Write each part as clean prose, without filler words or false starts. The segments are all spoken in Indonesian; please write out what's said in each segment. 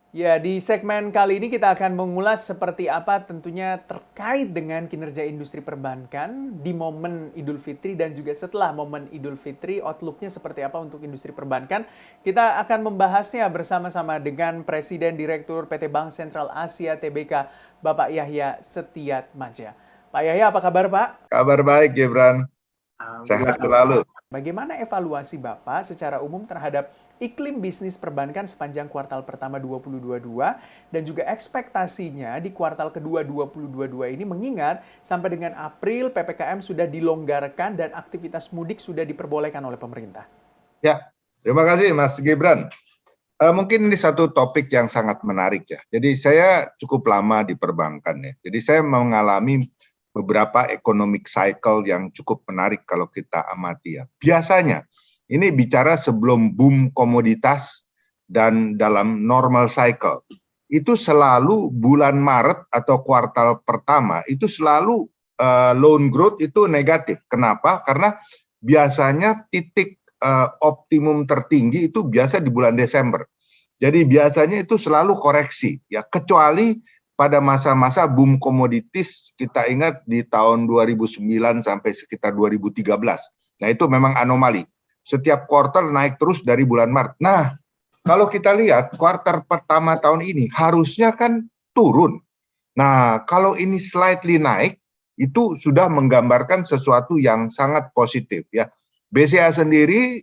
Ya, di segmen kali ini kita akan mengulas seperti apa tentunya terkait dengan kinerja industri perbankan di momen Idul Fitri dan juga setelah momen Idul Fitri, outlook-nya seperti apa untuk industri perbankan. Kita akan membahasnya bersama-sama dengan Presiden Direktur PT Bank Sentral Asia TBK, Bapak Yahya Setiatmaja. Pak Yahya, apa kabar Pak? Kabar baik, Gibran. Alhamdulillah. Sehat selalu. Bagaimana evaluasi Bapak secara umum terhadap iklim bisnis perbankan sepanjang kuartal pertama 2022 dan juga ekspektasinya di kuartal kedua 2022 ini mengingat sampai dengan April PPKM sudah dilonggarkan dan aktivitas mudik sudah diperbolehkan oleh pemerintah. Ya, terima kasih Mas Gibran. Mungkin ini satu topik yang sangat menarik ya. Jadi saya cukup lama di perbankan ya. Jadi saya mengalami beberapa economic cycle yang cukup menarik kalau kita amati ya. Biasanya ini bicara sebelum boom komoditas dan dalam normal cycle. Itu selalu bulan Maret atau kuartal pertama itu selalu loan growth itu negatif. Kenapa? Karena biasanya titik optimum tertinggi itu biasa di bulan Desember. Jadi biasanya itu selalu koreksi ya, kecuali pada masa-masa boom komoditis kita ingat di tahun 2009 sampai sekitar 2013. Nah, itu memang anomali. Setiap kuartal naik terus dari bulan Maret. Nah, kalau kita lihat kuartal pertama tahun ini harusnya kan turun. Nah, kalau ini slightly naik, itu sudah menggambarkan sesuatu yang sangat positif ya. BCA sendiri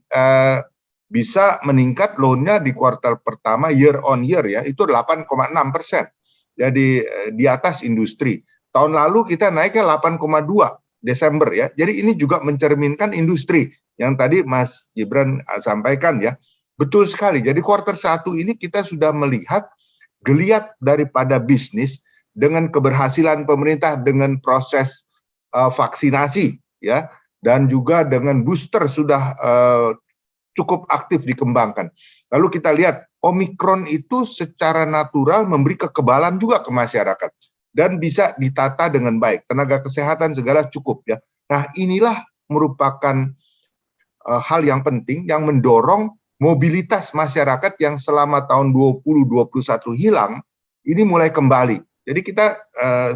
bisa meningkat loan-nya di kuartal pertama year on year ya, itu 8,6%. Jadi di atas industri. Tahun lalu kita naiknya 8,2 Desember ya. Jadi ini juga mencerminkan industri yang tadi Mas Gibran sampaikan ya. Betul sekali. Jadi kuartal 1 ini kita sudah melihat geliat daripada bisnis dengan keberhasilan pemerintah dengan proses vaksinasi ya, dan juga dengan booster sudah cukup aktif dikembangkan. Lalu kita lihat Omikron itu secara natural memberi kekebalan juga ke masyarakat dan bisa ditata dengan baik. Tenaga kesehatan segala cukup ya. Nah, inilah merupakan hal yang penting yang mendorong mobilitas masyarakat yang selama tahun 2021 hilang ini mulai kembali. Jadi kita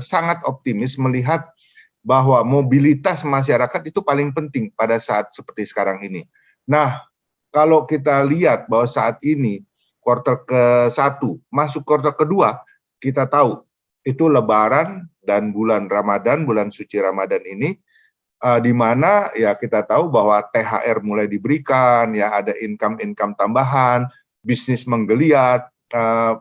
sangat optimis melihat bahwa mobilitas masyarakat itu paling penting pada saat seperti sekarang ini. Nah, kalau kita lihat bahwa saat ini kuartal ke-1 masuk kuartal kedua, kita tahu itu Lebaran dan bulan Ramadan, bulan suci Ramadan ini, di mana ya kita tahu bahwa THR mulai diberikan, ya ada income tambahan, bisnis menggeliat,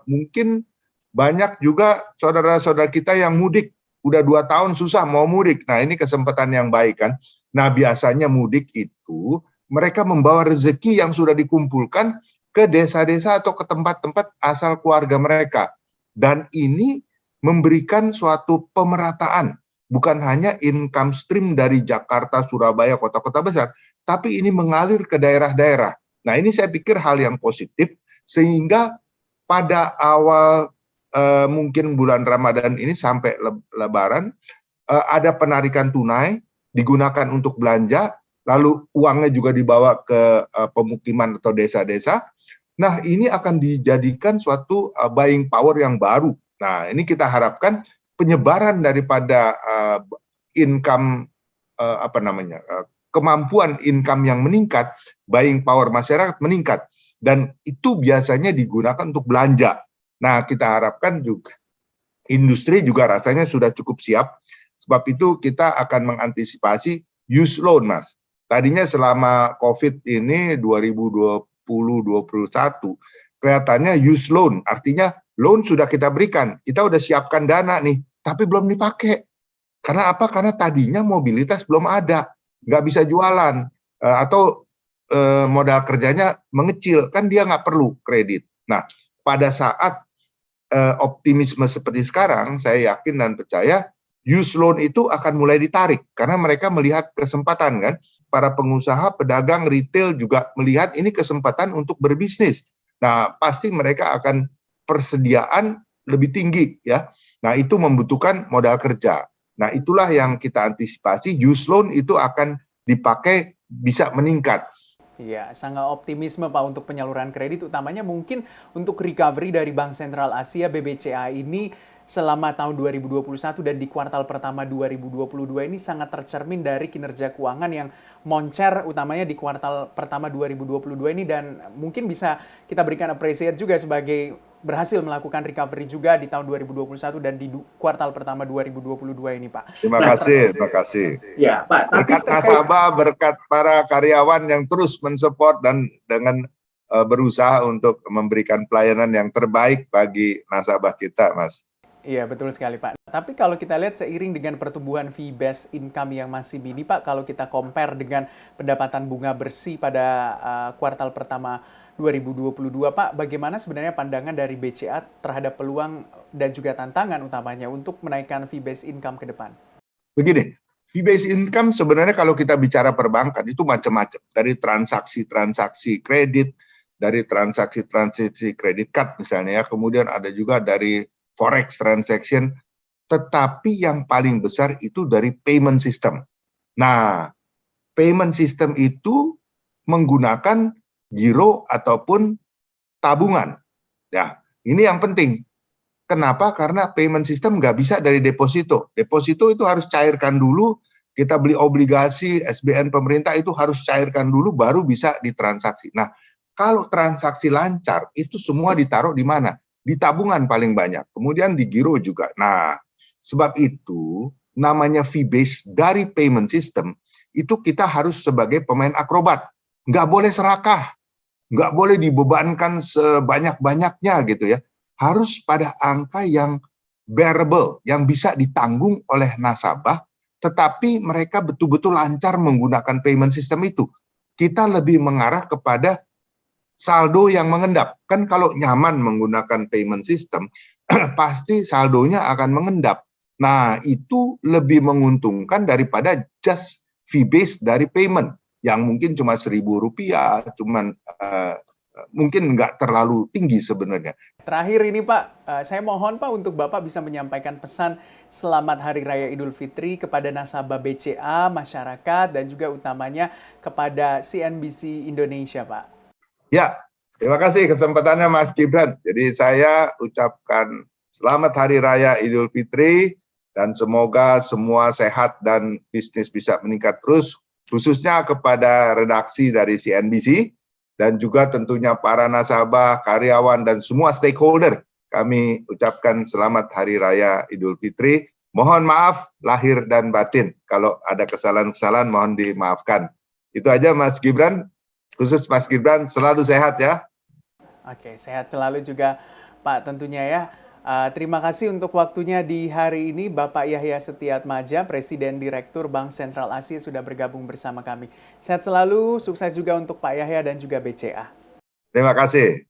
mungkin banyak juga saudara-saudara kita yang mudik, udah 2 tahun susah mau mudik. Nah, ini kesempatan yang baik kan. Nah, biasanya mudik itu mereka membawa rezeki yang sudah dikumpulkan ke desa-desa atau ke tempat-tempat asal keluarga mereka. Dan ini memberikan suatu pemerataan, bukan hanya income stream dari Jakarta, Surabaya, kota-kota besar, tapi ini mengalir ke daerah-daerah. Nah, ini saya pikir hal yang positif, sehingga pada awal mungkin bulan Ramadan ini sampai Lebaran, ada penarikan tunai, digunakan untuk belanja, lalu uangnya juga dibawa ke pemukiman atau desa-desa. Nah, ini akan dijadikan suatu buying power yang baru. Nah, ini kita harapkan penyebaran daripada income kemampuan income yang meningkat, buying power masyarakat meningkat, dan itu biasanya digunakan untuk belanja. Nah, kita harapkan juga industri juga rasanya sudah cukup siap, sebab itu kita akan mengantisipasi use loan, Mas. Tadinya selama COVID ini 2020-2021, kelihatannya use loan, artinya loan sudah kita berikan, kita udah siapkan dana nih, tapi belum dipakai. Karena apa? Karena tadinya mobilitas belum ada, nggak bisa jualan, atau modal kerjanya mengecil, kan dia nggak perlu kredit. Nah, pada saat optimisme seperti sekarang, saya yakin dan percaya use loan itu akan mulai ditarik karena mereka melihat kesempatan kan. Para pengusaha, pedagang, retail juga melihat ini kesempatan untuk berbisnis. Nah, pasti mereka akan persediaan lebih tinggi ya. Nah, itu membutuhkan modal kerja. Nah, itulah yang kita antisipasi, use loan itu akan dipakai bisa meningkat. Iya, sangat optimisme Pak untuk penyaluran kredit, utamanya mungkin untuk recovery dari Bank Sentral Asia BBCA ini selama tahun 2021 dan di kuartal pertama 2022 ini sangat tercermin dari kinerja keuangan yang moncer utamanya di kuartal pertama 2022 ini, dan mungkin bisa kita berikan appreciate juga sebagai berhasil melakukan recovery juga di tahun 2021 dan di kuartal pertama 2022 ini Pak. Terima Nah, kasih, terima kasih. ya Pak, tapi Berkat nasabah, berkat para karyawan yang terus mensupport dan dengan berusaha untuk memberikan pelayanan yang terbaik bagi nasabah kita, Mas. Iya, betul sekali, Pak. Tapi kalau kita lihat seiring dengan pertumbuhan fee based income yang masih mini, Pak, kalau kita compare dengan pendapatan bunga bersih pada kuartal pertama 2022, Pak, bagaimana sebenarnya pandangan dari BCA terhadap peluang dan juga tantangan utamanya untuk menaikkan fee based income ke depan? Begini, fee based income sebenarnya kalau kita bicara perbankan itu macam-macam. Dari transaksi-transaksi kredit, dari transaksi-transaksi kredit card misalnya ya, kemudian ada juga dari forex transaction, tetapi yang paling besar itu dari payment system. Nah, payment system itu menggunakan giro ataupun tabungan. Ya, ini yang penting. Kenapa? Karena payment system nggak bisa dari deposito. Deposito itu harus cairkan dulu, kita beli obligasi, SBN pemerintah itu harus cairkan dulu, baru bisa ditransaksi. Nah, kalau transaksi lancar, itu semua ditaruh di mana? Di tabungan paling banyak, kemudian di giro juga. Nah, sebab itu namanya fee base dari payment system, itu kita harus sebagai pemain akrobat. Nggak boleh serakah, nggak boleh dibebankan sebanyak-banyaknya gitu ya. Harus pada angka yang bearable, yang bisa ditanggung oleh nasabah, tetapi mereka betul-betul lancar menggunakan payment system itu. Kita lebih mengarah kepada saldo yang mengendap. Kan kalau nyaman menggunakan payment system, pasti saldonya akan mengendap. Nah, itu lebih menguntungkan daripada just fee base dari payment yang mungkin cuma Rp1.000, cuman mungkin nggak terlalu tinggi sebenarnya. Terakhir ini Pak, saya mohon Pak untuk Bapak bisa menyampaikan pesan selamat Hari Raya Idul Fitri kepada nasabah BCA, masyarakat, dan juga utamanya kepada CNBC Indonesia Pak. Ya, terima kasih kesempatannya Mas Gibran. Jadi saya ucapkan selamat Hari Raya Idul Fitri dan semoga semua sehat dan bisnis bisa meningkat terus, khususnya kepada redaksi dari CNBC dan juga tentunya para nasabah, karyawan, dan semua stakeholder. Kami ucapkan selamat Hari Raya Idul Fitri. Mohon maaf lahir dan batin. Kalau ada kesalahan-kesalahan mohon dimaafkan. Itu aja Mas Gibran. Khusus Mas Gibran, selalu sehat ya. Oke, sehat selalu juga Pak tentunya ya. Terima kasih untuk waktunya di hari ini Bapak Yahya Setiatmaja, Presiden Direktur Bank Sentral Asia sudah bergabung bersama kami. Sehat selalu, sukses juga untuk Pak Yahya dan juga BCA. Terima kasih.